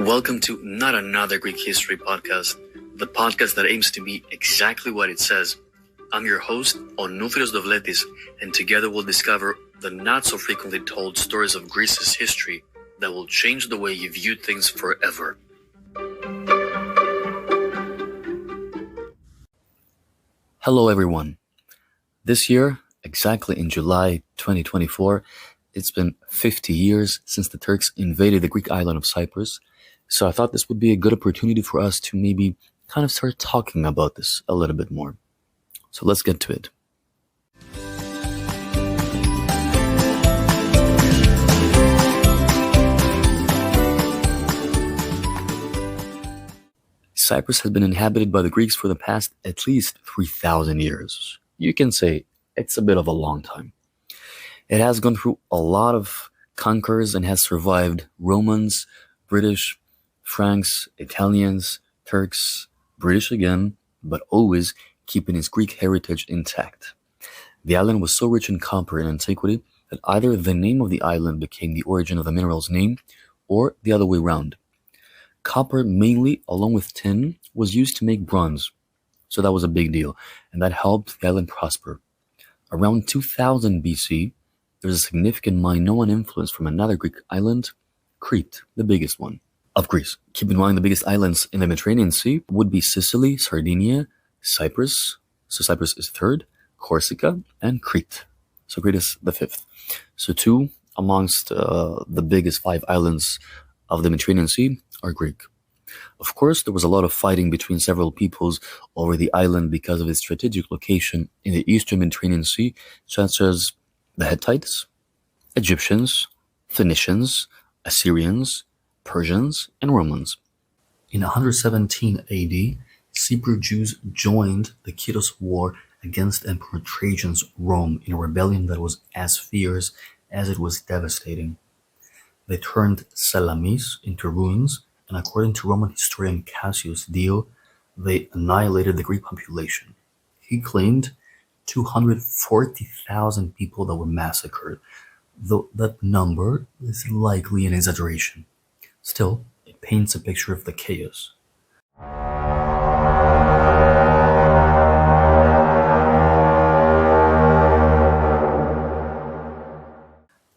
Welcome to Not Another Greek History Podcast, the podcast that aims to be exactly what it says. I'm your host, Onoufilos Dovletis, and together we'll discover the not-so-frequently told stories of Greece's history that will change the way you view things forever. Hello everyone. This year, exactly in July 2024, it's been 50 years since the Turks invaded the Greek island of Cyprus, so I thought this would be a good opportunity for us to maybe kind of start talking about this a little bit more. So let's get to it. Cyprus has been inhabited by the Greeks for the past at least 3,000 years. You can say it's a bit of a long time. It has gone through a lot of conquerors and has survived Romans, British, Franks, Italians, Turks, British again, but always keeping its Greek heritage intact. The island was so rich in copper in antiquity that either the name of the island became the origin of the mineral's name or the other way round. Copper mainly, along with tin, was used to make bronze, so that was a big deal, and that helped the island prosper. Around 2000 BC, there was a significant Minoan influence from another Greek island, Crete, the biggest one of Greece. Keep in mind the biggest islands in the Mediterranean Sea would be Sicily, Sardinia, Cyprus, so Cyprus is third, Corsica, and Crete. So Crete is the fifth. So two amongst the biggest 5 islands of the Mediterranean Sea are Greek. Of course, there was a lot of fighting between several peoples over the island because of its strategic location in the eastern Mediterranean Sea, such as the Hittites, Egyptians, Phoenicians, Assyrians, Persians, and Romans. In 117 AD, Cypriot Jews joined the Kitos War against Emperor Trajan's Rome in a rebellion that was as fierce as it was devastating. They turned Salamis into ruins, and according to Roman historian Cassius Dio, they annihilated the Greek population. He claimed 240,000 people that were massacred, though that number is likely an exaggeration. Still, it paints a picture of the chaos.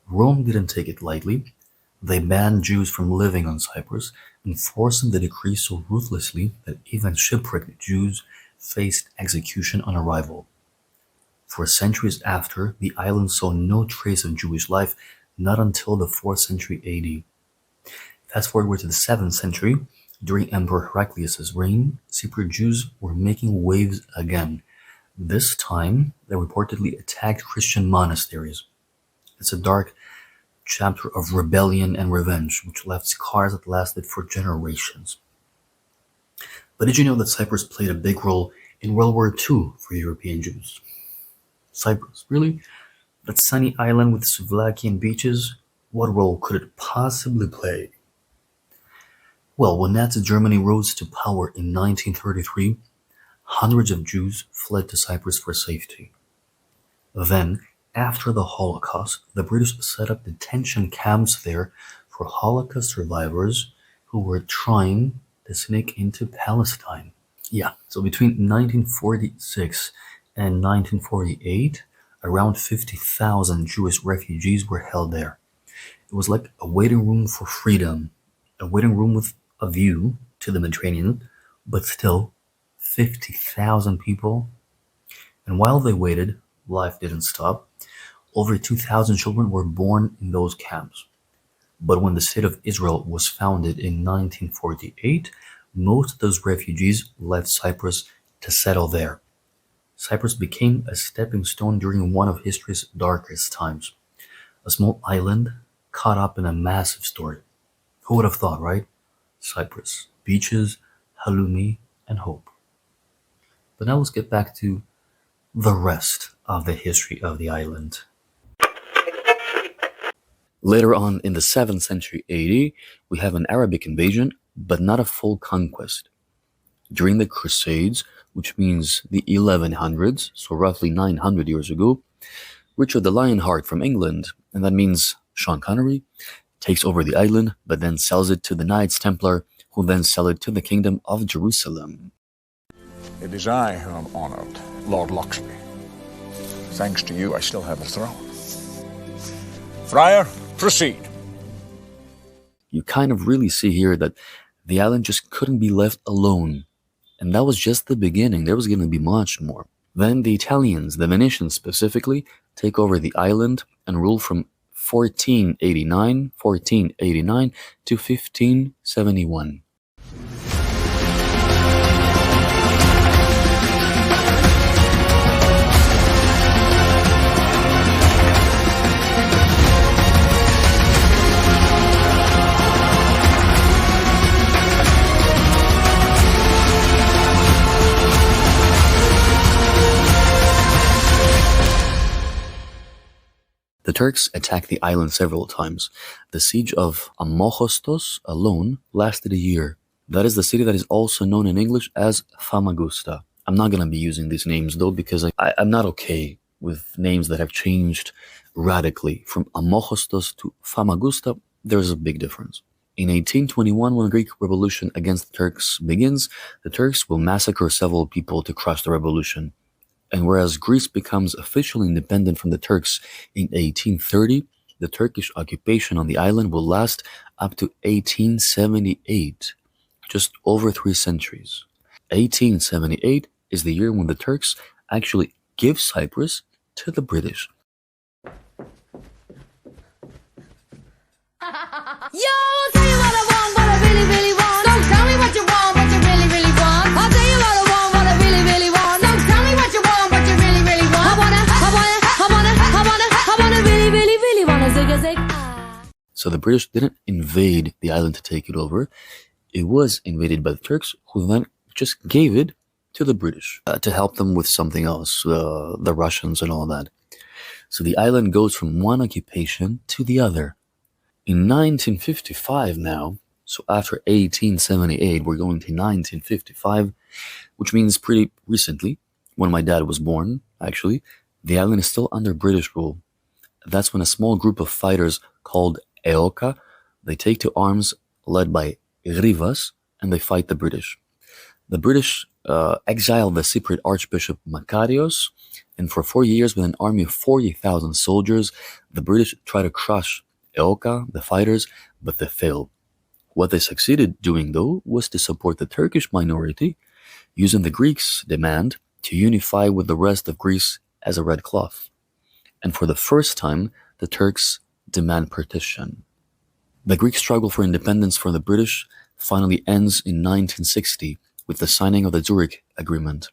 Rome didn't take it lightly. They banned Jews from living on Cyprus, enforcing the decree so ruthlessly that even shipwrecked Jews faced execution on arrival. For centuries after, the island saw no trace of Jewish life, not until the 4th century AD. Fast forward to the 7th century, during Emperor Heraclius' reign, Cypriot Jews were making waves again. This time, they reportedly attacked Christian monasteries. It's a dark chapter of rebellion and revenge, which left scars that lasted for generations. But did you know that Cyprus played a big role in World War II for European Jews? Cyprus, really? That sunny island with Souvlakian beaches? What role could it possibly play? Well, when Nazi Germany rose to power in 1933, hundreds of Jews fled to Cyprus for safety. Then, after the Holocaust, the British set up detention camps there for Holocaust survivors who were trying to sneak into Palestine. Yeah, so between 1946 and 1948, around 50,000 Jewish refugees were held there. It was like a waiting room for freedom, a waiting room with a view to the Mediterranean, but still 50,000 people. And while they waited, life didn't stop. Over 2,000 children were born in those camps. But when the State of Israel was founded in 1948, most of those refugees left Cyprus to settle there. Cyprus became a stepping stone during one of history's darkest times. A small island caught up in a massive story. Who would have thought, right? Cyprus, beaches, halloumi, and hope. But now let's get back to the rest of the history of the island. Later on in the 7th century AD, we have an Arabic invasion, but not a full conquest. During the Crusades, which means the 1100s, so roughly 900 years ago, Richard the Lionheart from England, and that means Sean Connery, takes over the island, but then sells it to the Knights Templar, who then sell it to the Kingdom of Jerusalem. It is I who am honored, Lord Loxley. Thanks to you, I still have the throne. Friar, proceed. You kind of really see here that the island just couldn't be left alone. And that was just the beginning. There was going to be much more. Then the Italians, the Venetians specifically, take over the island and rule from 1489 to 1571. The Turks attacked the island several times. The siege of Amohostos alone lasted a year. That is the city that is also known in English as Famagusta. I'm not going to be using these names though, because I'm not okay with names that have changed radically. From Amohostos to Famagusta, there's a big difference. In 1821, when the Greek revolution against the Turks begins, the Turks will massacre several people to crush the revolution. And whereas Greece becomes officially independent from the Turks in 1830, the Turkish occupation on the island will last up to 1878, just over 3 centuries. 1878 is the year when the Turks actually give Cyprus to the British. Yo, I'll tell you what I want, what I really, really want. Don't tell me what you want, what you really, really want. I'll tell you what I want, what I really, really want. Don't tell me what you want, what you really, really want. I wanna really, really, really wanna zig a zig. So the British didn't invade the island to take it over. It was invaded by the Turks, who then just gave it to the British to help them with something else, the Russians and all that. So the island goes from one occupation to the other. In 1955 now, so after 1878, we're going to 1955, which means pretty recently, when my dad was born, actually, the island is still under British rule. That's when a small group of fighters called Eoka, they take to arms led by Rivas, and they fight the British. The British exiled the Cypriot Archbishop Makarios, and for 4 years, with an army of 40,000 soldiers, the British try to crush Eoka, the fighters, but they failed. What they succeeded doing, though, was to support the Turkish minority, using the Greeks' demand to unify with the rest of Greece as a red cloth. And for the first time, the Turks demand partition. The Greek struggle for independence from the British finally ends in 1960 with the signing of the Zurich Agreement.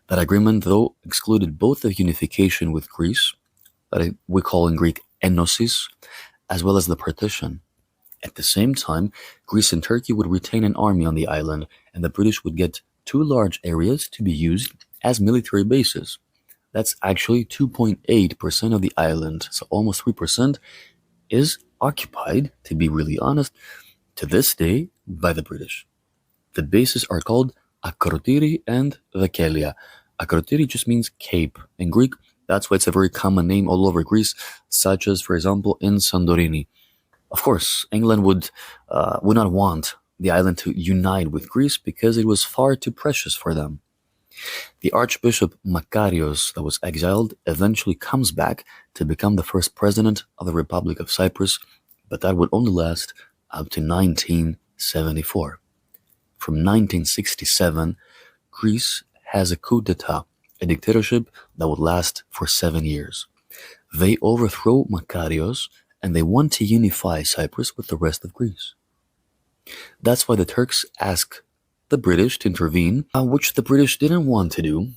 That agreement, though, excluded both the unification with Greece, that we call in Greek enosis, as well as the partition. At the same time, Greece and Turkey would retain an army on the island, and the British would get 2 large areas to be used as military bases. That's actually 2.8% of the island, so almost 3% is occupied, to be really honest, to this day by the British. The bases are called Akrotiri and Vekelia. Akrotiri just means cape in Greek. That's why it's a very common name all over Greece, such as, for example, in Santorini. Of course, England would not want the island to unite with Greece because it was far too precious for them. The Archbishop Makarios, that was exiled, eventually comes back to become the first president of the Republic of Cyprus, but that would only last up to 1974. From 1967, Greece has a coup d'etat, a dictatorship that would last for 7 years. They overthrow Makarios, and they want to unify Cyprus with the rest of Greece. That's why the Turks ask the British to intervene, which the British didn't want to do,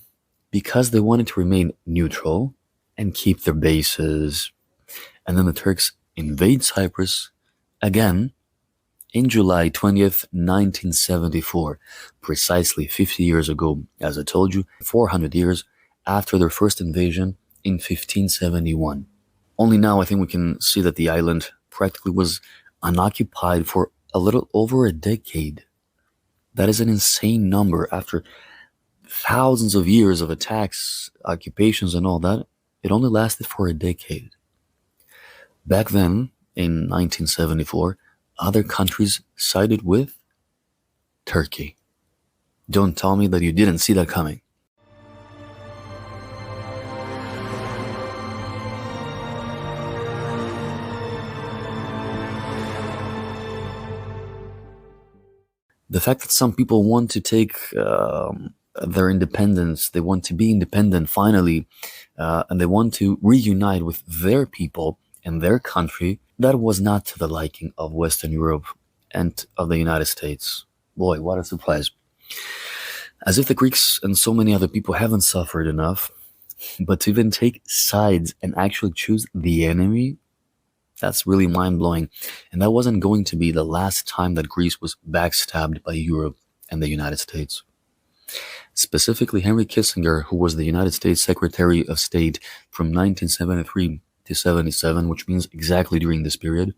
because they wanted to remain neutral and keep their bases. And then the Turks invade Cyprus again in July 20th, 1974, precisely 50 years ago, as I told you, 400 years after their first invasion in 1571. Only now I think we can see that the island practically was unoccupied for a little over a decade. That is an insane number. After thousands of years of attacks, occupations and all that, it only lasted for a decade. Back then, in 1974, other countries sided with Turkey. Don't tell me that you didn't see that coming. The fact that some people want to take their independence, they want to be independent finally, and they want to reunite with their people and their country, that was not to the liking of Western Europe and of the United States. Boy, what a surprise. As if the Greeks and so many other people haven't suffered enough, but to even take sides and actually choose the enemy, that's really mind-blowing. And that wasn't going to be the last time that Greece was backstabbed by Europe and the United States. Specifically, Henry Kissinger, who was the United States Secretary of State from 1973 to 77, which means exactly during this period,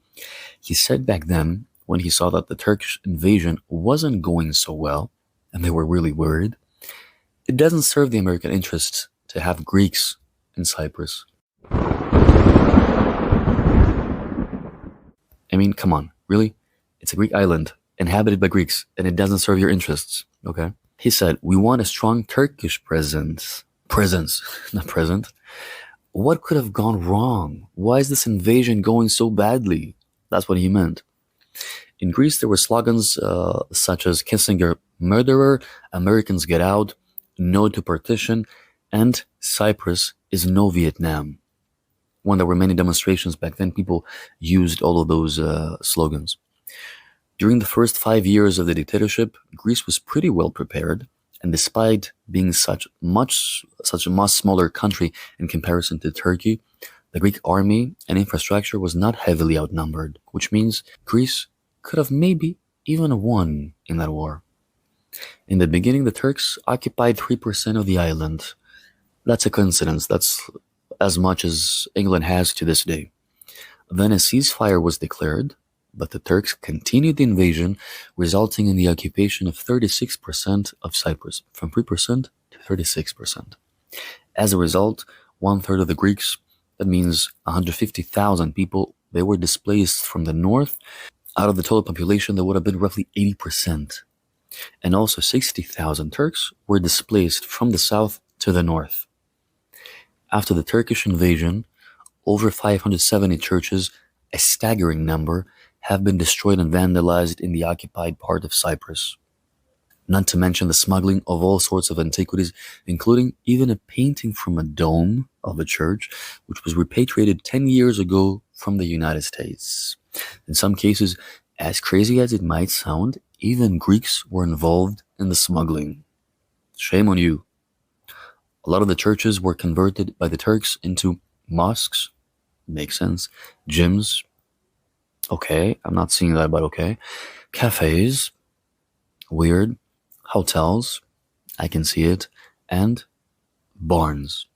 he said back then, when he saw that the Turkish invasion wasn't going so well, and they were really worried, it doesn't serve the American interests to have Greeks in Cyprus. I mean, come on, really? It's a Greek island, inhabited by Greeks, and it doesn't serve your interests, okay? He said, we want a strong Turkish presence. Not present. What could have gone wrong? Why is this invasion going so badly? That's what he meant. In Greece, there were slogans such as Kissinger, murderer, Americans get out, no to partition, and Cyprus is no Vietnam. When there were many demonstrations back then, people used all of those slogans. During the first 5 years of the dictatorship, Greece was pretty well prepared, and despite being such a much smaller country in comparison to Turkey, the Greek army and infrastructure was not heavily outnumbered, which means Greece could have maybe even won in that war. In the beginning, the Turks occupied 3% of the island. That's a coincidence. That's as much as England has to this day. Then a ceasefire was declared, but the Turks continued the invasion, resulting in the occupation of 36% of Cyprus, from 3% to 36%. As a result, 1/3 of the Greeks, that means 150,000 people, they were displaced from the north. Out of the total population, there would have been roughly 80%. And also 60,000 Turks were displaced from the south to the north. After the Turkish invasion, over 570 churches, a staggering number, have been destroyed and vandalized in the occupied part of Cyprus. Not to mention the smuggling of all sorts of antiquities, including even a painting from a dome of a church, which was repatriated 10 years ago from the United States. In some cases, as crazy as it might sound, even Greeks were involved in the smuggling. Shame on you. A lot of the churches were converted by the Turks into mosques. Makes sense. Gyms. Okay, I'm not seeing that, but okay. Cafes. Weird. Hotels. I can see it. And barns.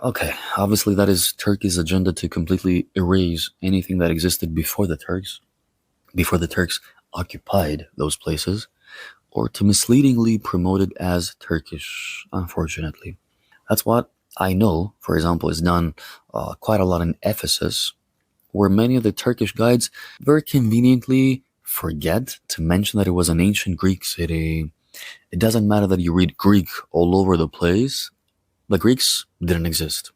Okay, obviously that is Turkey's agenda to completely erase anything that existed before the Turks occupied those places, or to misleadingly promote it as Turkish, unfortunately. That's what I know, for example, is done quite a lot in Ephesus, where many of the Turkish guides very conveniently forget to mention that it was an ancient Greek city. It doesn't matter that you read Greek all over the place. The Greeks didn't exist.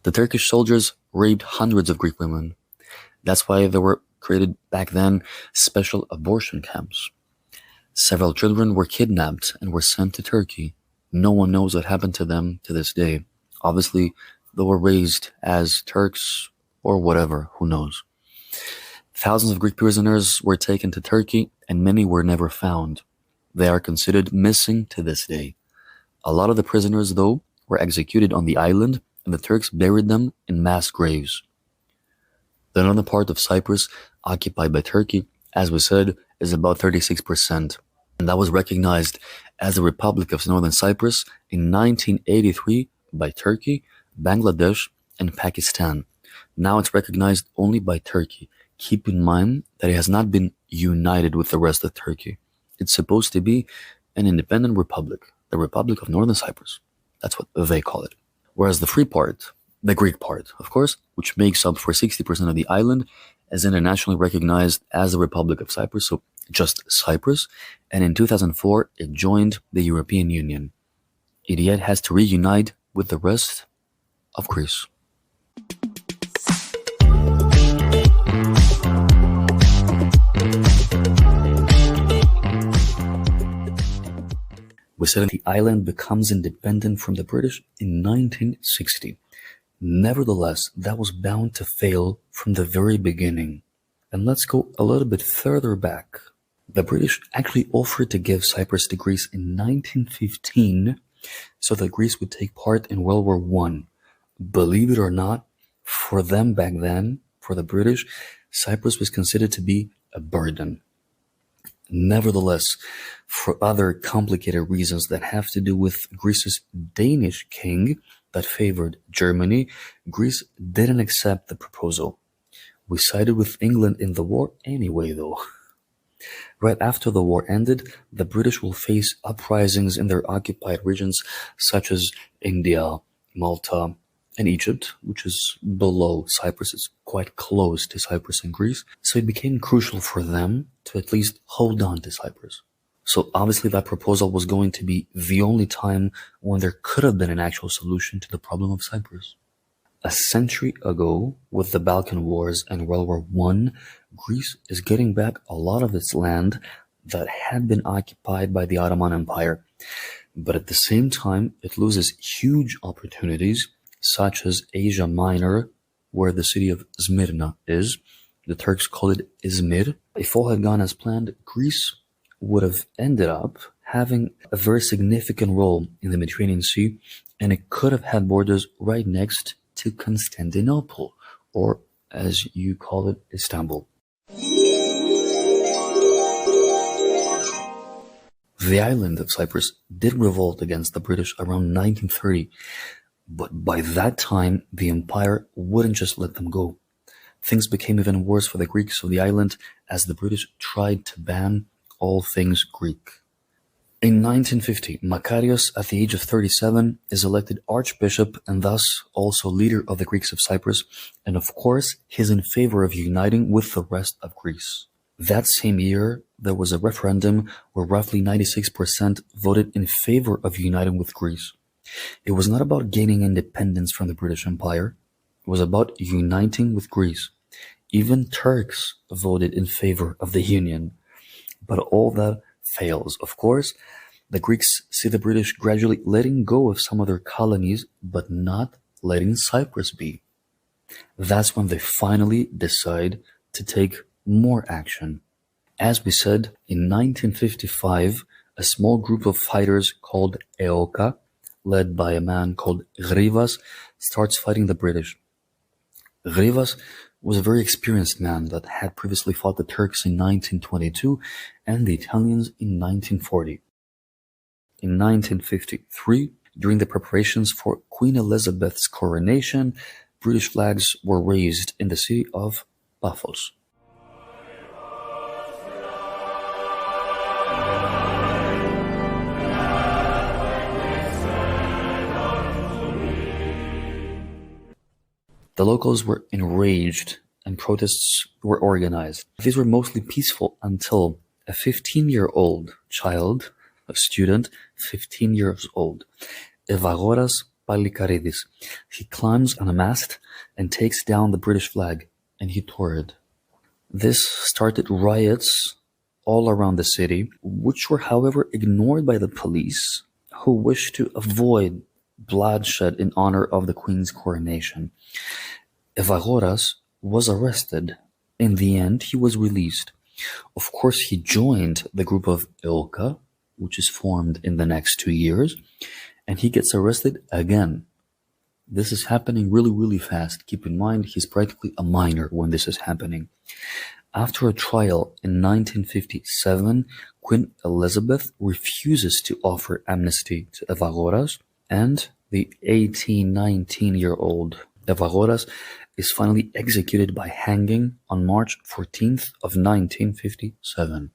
The Turkish soldiers raped hundreds of Greek women. That's why there were created back then special abortion camps. Several children were kidnapped and were sent to Turkey. No one knows what happened to them to this day. Obviously, they were raised as Turks or whatever, who knows. Thousands of Greek prisoners were taken to Turkey and many were never found. They are considered missing to this day. A lot of the prisoners, though, were executed on the island and the Turks buried them in mass graves. The northern part of Cyprus, occupied by Turkey, as we said, is about 36%, and that was recognized as the Republic of Northern Cyprus in 1983 by Turkey, Bangladesh, and Pakistan. Now it's recognized only by Turkey. Keep in mind that it has not been united with the rest of Turkey. It's supposed to be an independent republic, the Republic of Northern Cyprus. That's what they call it. Whereas the free part, the Greek part, of course, which makes up for 60% of the island, is internationally recognized as the Republic of Cyprus, so just Cyprus, and in 2004 it joined the European Union. It yet has to reunite with the rest of Greece. We said the island becomes independent from the British in 1960. Nevertheless, that was bound to fail from the very beginning. And let's go a little bit further back. The British actually offered to give Cyprus to Greece in 1915 so that Greece would take part in World War I. Believe it or not, for them back then, for the British, Cyprus was considered to be a burden. Nevertheless, for other complicated reasons that have to do with Greece's Danish king that favored Germany, Greece didn't accept the proposal. We sided with England in the war anyway, though. Right after the war ended, the British will face uprisings in their occupied regions such as India, Malta, and Egypt, which is below Cyprus. It's quite close to Cyprus and Greece. So it became crucial for them to at least hold on to Cyprus. So obviously that proposal was going to be the only time when there could have been an actual solution to the problem of Cyprus. A century ago, with the Balkan Wars and World War I, Greece is getting back a lot of its land that had been occupied by the Ottoman Empire. But at the same time, it loses huge opportunities, such as Asia Minor, where the city of Smyrna is. The Turks call it Izmir. If all had gone as planned, Greece would have ended up having a very significant role in the Mediterranean Sea, and it could have had borders right next to Constantinople, or as you call it, Istanbul. The island of Cyprus did revolt against the British around 1930, but by that time, the empire wouldn't just let them go. Things became even worse for the Greeks of the island as the British tried to ban all things Greek. In 1950, Makarios, at the age of 37, is elected archbishop and thus also leader of the Greeks of Cyprus, and of course, he's in favor of uniting with the rest of Greece. That same year, there was a referendum where roughly 96% voted in favor of uniting with Greece. It was not about gaining independence from the British Empire. It was about uniting with Greece. Even Turks voted in favor of the union. But all that fails. Of course, the Greeks see the British gradually letting go of some of their colonies, but not letting Cyprus be. That's when they finally decide to take more action. As we said, in 1955, a small group of fighters called EOKA, led by a man called Grivas, starts fighting the British. Grivas was a very experienced man that had previously fought the Turks in 1922 and the Italians in 1940. In 1953, during the preparations for Queen Elizabeth's coronation, British flags were raised in the city of Paphos. The locals were enraged and protests were organized. These were mostly peaceful until a 15-year-old child, a student, 15 years old, Evagoras Palikaridis, he climbs on a mast and takes down the British flag, and he tore it. This started riots all around the city, which were, however, ignored by the police, who wished to avoid bloodshed in honor of the Queen's coronation. Evagoras was arrested. In the end, he was released. Of course, he joined the group of EOKA, which is formed in the next 2 years, and he gets arrested again. This is happening really, really fast. Keep in mind, he's practically a minor when this is happening. After a trial in 1957, Queen Elizabeth refuses to offer amnesty to Evagoras, and the 19-year-old Evagoras is finally executed by hanging on March 14th of 1957.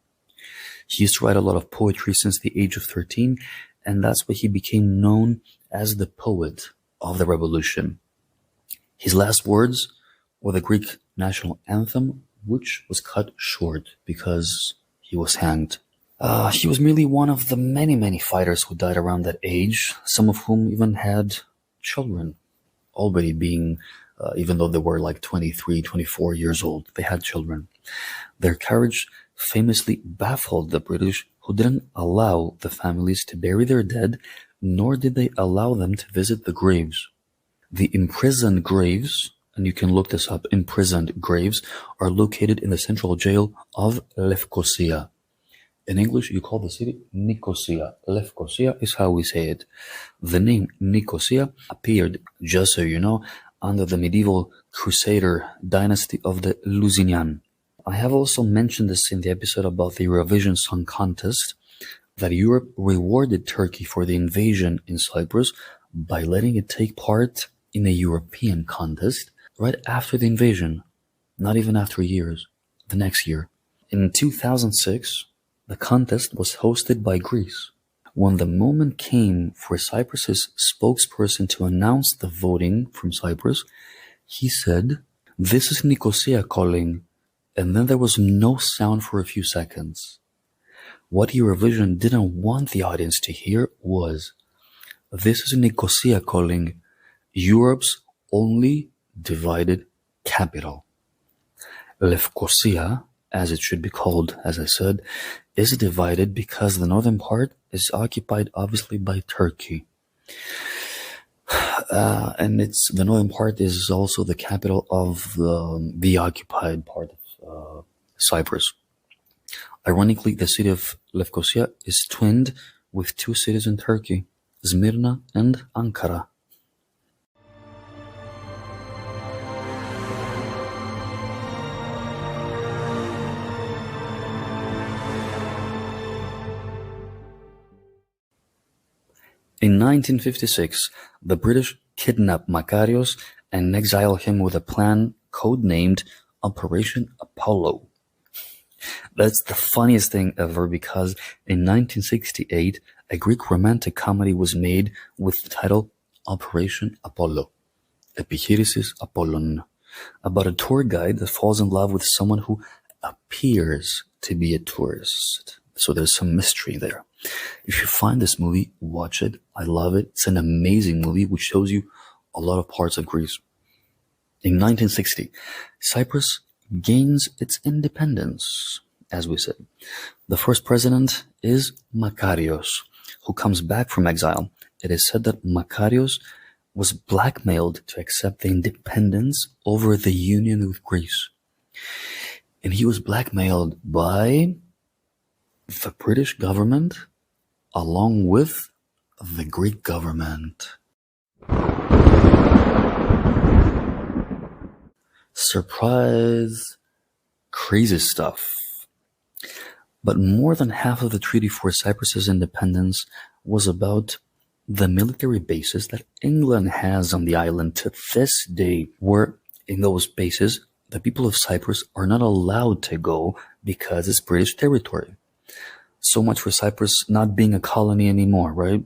He used to write a lot of poetry since the age of 13, and that's why he became known as the poet of the revolution. His last words were the Greek national anthem, which was cut short because he was hanged. He was merely one of the many, many fighters who died around that age, some of whom even had children, already being, even though they were like 23, 24 years old, they had children. Their courage famously baffled the British, who didn't allow the families to bury their dead, nor did they allow them to visit the graves. The imprisoned graves, and you can look this up, imprisoned graves, are located in the central jail of Lefkosia. In English, you call the city Nicosia. Lefkosia is how we say it. The name Nicosia appeared, just so you know, under the medieval crusader dynasty of the Lusignan. I have also mentioned this in the episode about the Eurovision Song Contest, that Europe rewarded Turkey for the invasion in Cyprus by letting it take part in a European contest right after the invasion, not even after years, the next year. In 2006, the contest was hosted by Greece. When the moment came for Cyprus's spokesperson to announce the voting from Cyprus, he said, "This is Nicosia calling," and then there was no sound for a few seconds. What Eurovision didn't want the audience to hear was, "This is Nicosia calling, Europe's only divided capital." Lefkosia, as it should be called, as I said, is divided because the northern part is occupied obviously by Turkey. And the northern part is also the capital of the occupied part of Cyprus. Ironically, the city of Lefkosia is twinned with two cities in Turkey, Smyrna and Ankara. In 1956, the British kidnapped Makarios and exiled him with a plan codenamed Operation Apollo. That's the funniest thing ever, because in 1968, a Greek romantic comedy was made with the title Operation Apollo, Επιχείρησης Apollon, about a tour guide that falls in love with someone who appears to be a tourist. So there's some mystery there. If you find this movie, watch it. I love it. It's an amazing movie which shows you a lot of parts of Greece. In 1960, Cyprus gains its independence, as we said. The first president is Makarios, who comes back from exile. It is said that Makarios was blackmailed to accept the independence over the union with Greece. And he was blackmailed by the British government along with the Greek government. Surprise, crazy stuff. But more than half of the treaty for Cyprus's independence was about the military bases that England has on the island to this day, where in those bases, the people of Cyprus are not allowed to go because it's British territory. So much for Cyprus not being a colony anymore, right?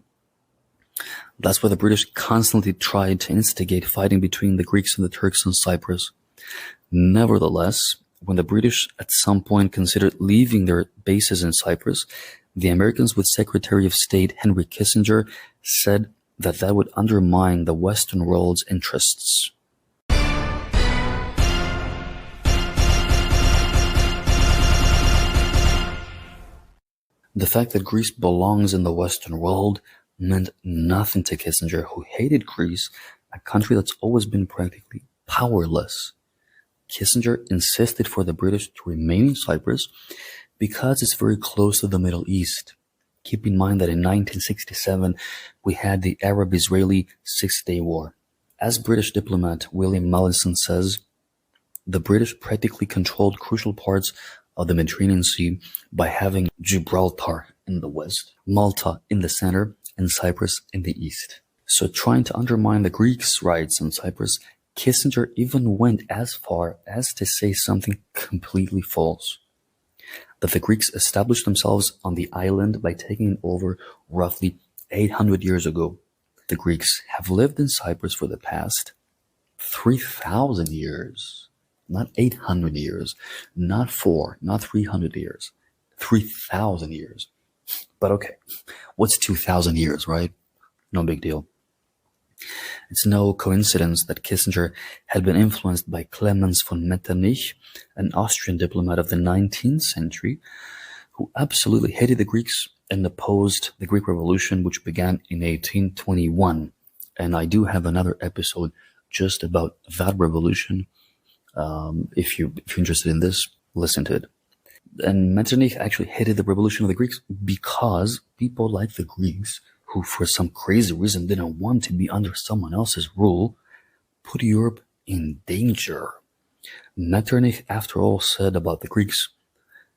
That's why the British constantly tried to instigate fighting between the Greeks and the Turks on Cyprus. Nevertheless, when the British at some point considered leaving their bases in Cyprus, the Americans with Secretary of State Henry Kissinger said that that would undermine the Western world's interests. The fact that Greece belongs in the Western world meant nothing to Kissinger, who hated Greece, a country that's always been practically powerless. Kissinger insisted for the British to remain in Cyprus because it's very close to the Middle East. Keep in mind that in 1967, we had the Arab-Israeli Six-Day War. As British diplomat William Mallinson says, the British practically controlled crucial parts of the Mediterranean Sea by having Gibraltar in the west, Malta in the center, and Cyprus in the east. So trying to undermine the Greeks' rights in Cyprus, Kissinger even went as far as to say something completely false. That the Greeks established themselves on the island by taking it over roughly 800 years ago. The Greeks have lived in Cyprus for the past 3,000 years. Not 800 years, not 300 years, 3,000 years. But okay, what's 2,000 years, right? No big deal. It's no coincidence that Kissinger had been influenced by Clemens von Metternich, an Austrian diplomat of the 19th century, who absolutely hated the Greeks and opposed the Greek Revolution, which began in 1821. And I do have another episode just about that revolution. If you're interested in this, listen to it. And Metternich actually hated the revolution of the Greeks because people like the Greeks, who for some crazy reason didn't want to be under someone else's rule, put Europe in danger. Metternich, after all, said about the Greeks,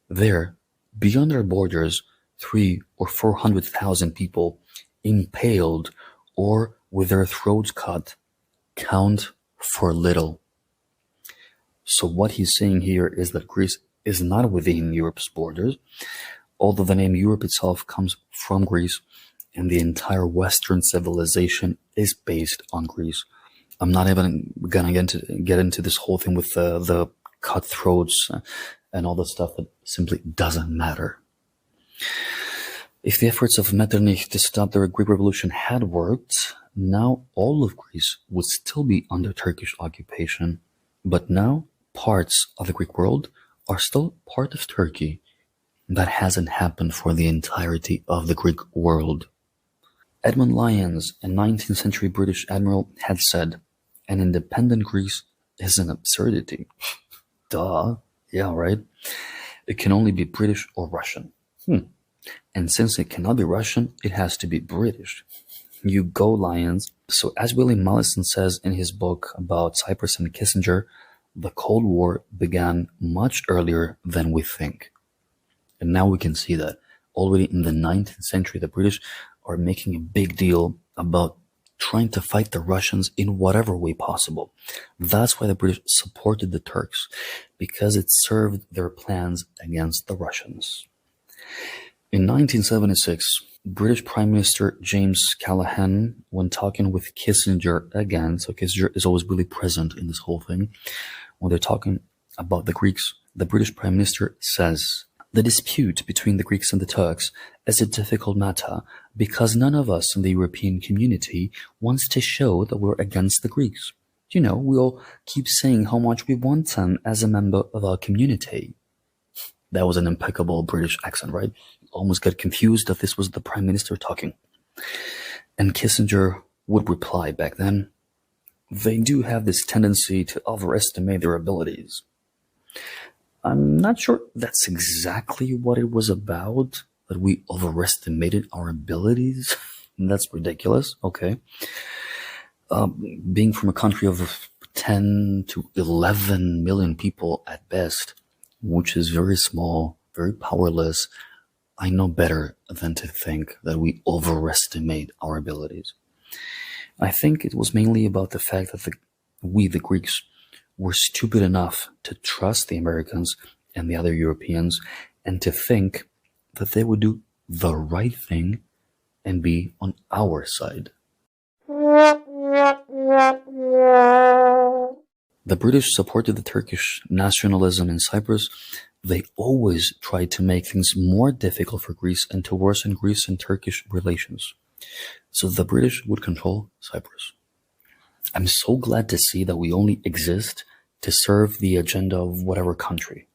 there, beyond our borders, 300,000 or 400,000 people impaled or with their throats cut count for little. So what he's saying here is that Greece is not within Europe's borders, although the name Europe itself comes from Greece, and the entire Western civilization is based on Greece. I'm not even gonna get into this whole thing with the cutthroats and all the stuff that simply doesn't matter. If the efforts of Metternich to stop the Greek Revolution had worked, now all of Greece would still be under Turkish occupation. But now parts of the Greek world are still part of Turkey. That hasn't happened for the entirety of the Greek world. Edmund Lyons, a 19th century British admiral, had said, an independent Greece is an absurdity. Duh. Yeah, right? It can only be British or Russian. And since it cannot be Russian, it has to be British. You go, Lyons. So as William Mallinson says in his book about Cyprus and Kissinger, the Cold War began much earlier than we think. And now we can see that already in the 19th century, the British are making a big deal about trying to fight the Russians in whatever way possible. That's why the British supported the Turks, because it served their plans against the Russians. In 1976, British Prime Minister James Callaghan, when talking with Kissinger again, so Kissinger is always really present in this whole thing, when they're talking about the Greeks, the British Prime Minister says, the dispute between the Greeks and the Turks is a difficult matter because none of us in the European community wants to show that we're against the Greeks. You know, we all keep saying how much we want them as a member of our community. That was an impeccable British accent, right? You almost get confused that this was the Prime Minister talking. And Kissinger would reply back then, they do have this tendency to overestimate their abilities. I'm not sure that's exactly what it was about, that we overestimated our abilities. That's ridiculous. Okay. Being from a country of 10 to 11 million people at best, which is very small, very powerless, I know better than to think that we overestimate our abilities. I think it was mainly about the fact that we, the Greeks, were stupid enough to trust the Americans and the other Europeans and to think that they would do the right thing and be on our side. The British supported the Turkish nationalism in Cyprus. They always tried to make things more difficult for Greece and to worsen Greece and Turkish relations. So the British would control Cyprus. I'm so glad to see that we only exist to serve the agenda of whatever country.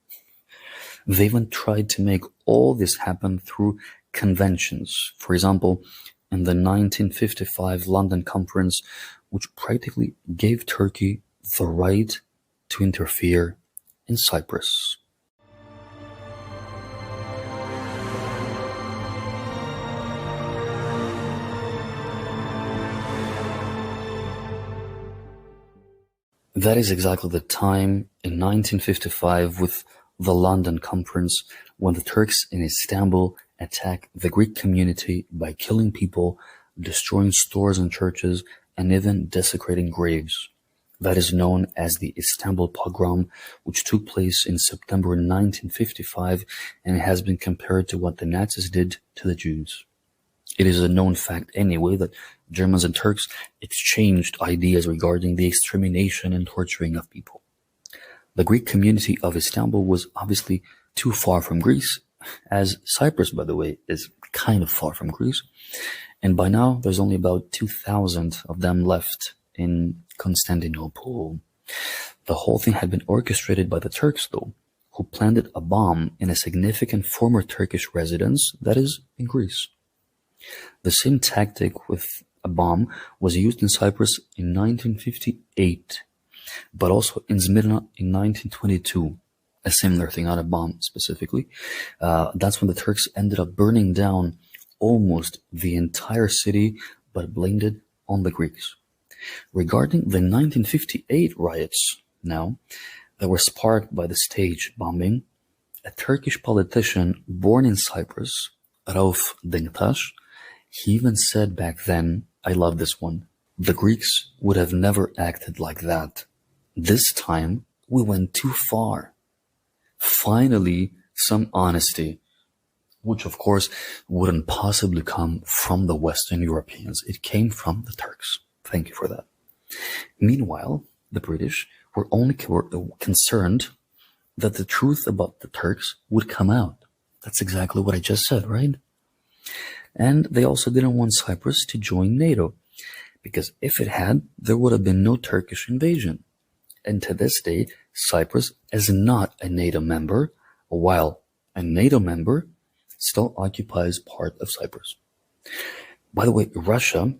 They even tried to make all this happen through conventions. For example, in the 1955 London Conference, which practically gave Turkey the right to interfere in Cyprus. That is exactly the time in 1955 with the London Conference when the Turks in Istanbul attacked the Greek community by killing people, destroying stores and churches, and even desecrating graves. That is known as the Istanbul pogrom, which took place in September 1955 and has been compared to what the Nazis did to the Jews. It is a known fact anyway that Germans and Turks exchanged ideas regarding the extermination and torturing of people. The Greek community of Istanbul was obviously too far from Greece, as Cyprus, by the way, is kind of far from Greece, and by now there's only about 2,000 of them left in Constantinople. The whole thing had been orchestrated by the Turks, though, who planted a bomb in a significant former Turkish residence that is in Greece. The same tactic with a bomb was used in Cyprus in 1958, but also in Smyrna in 1922. A similar thing, not a bomb specifically. That's when the Turks ended up burning down almost the entire city, but blamed it on the Greeks. Regarding the 1958 riots, now, that were sparked by the stage bombing, a Turkish politician born in Cyprus, Rauf Denktash, he even said back then, I love this one, the Greeks would have never acted like that. This time, we went too far. Finally, some honesty, which of course wouldn't possibly come from the Western Europeans. It came from the Turks. Thank you for that. Meanwhile, the British were only concerned that the truth about the Turks would come out. That's exactly what I just said, right? And they also didn't want Cyprus to join NATO, because if it had, there would have been no Turkish invasion. And to this day, Cyprus is not a NATO member, while a NATO member still occupies part of Cyprus. By the way, Russia,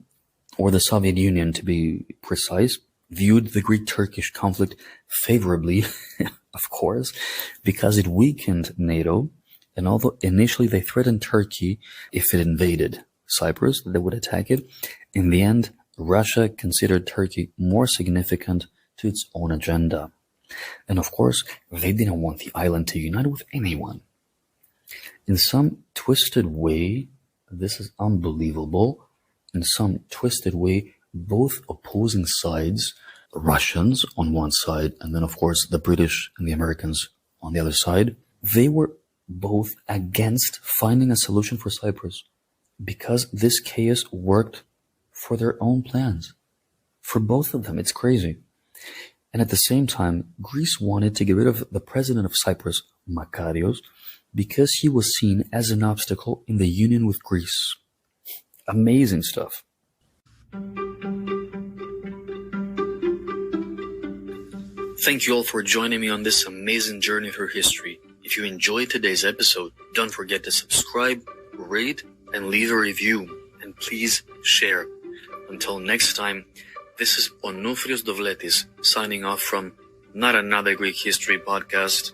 or the Soviet Union to be precise, viewed the Greek-Turkish conflict favorably, of course, because it weakened NATO. And although initially they threatened Turkey if it invaded Cyprus, they would attack it, in the end, Russia considered Turkey more significant to its own agenda. And of course, they didn't want the island to unite with anyone. In some twisted way, this is unbelievable, in some twisted way, both opposing sides, Russians on one side, and then of course the British and the Americans on the other side, they were both against finding a solution for Cyprus because this chaos worked for their own plans. For both of them, it's crazy. And at the same time, Greece wanted to get rid of the president of Cyprus, Makarios, because he was seen as an obstacle in the union with Greece. Amazing stuff. Thank you all for joining me on this amazing journey through history. If you enjoyed today's episode, don't forget to subscribe, rate, and leave a review. And please share. Until next time, this is Onofrios Dovletis signing off from Not Another Greek History Podcast.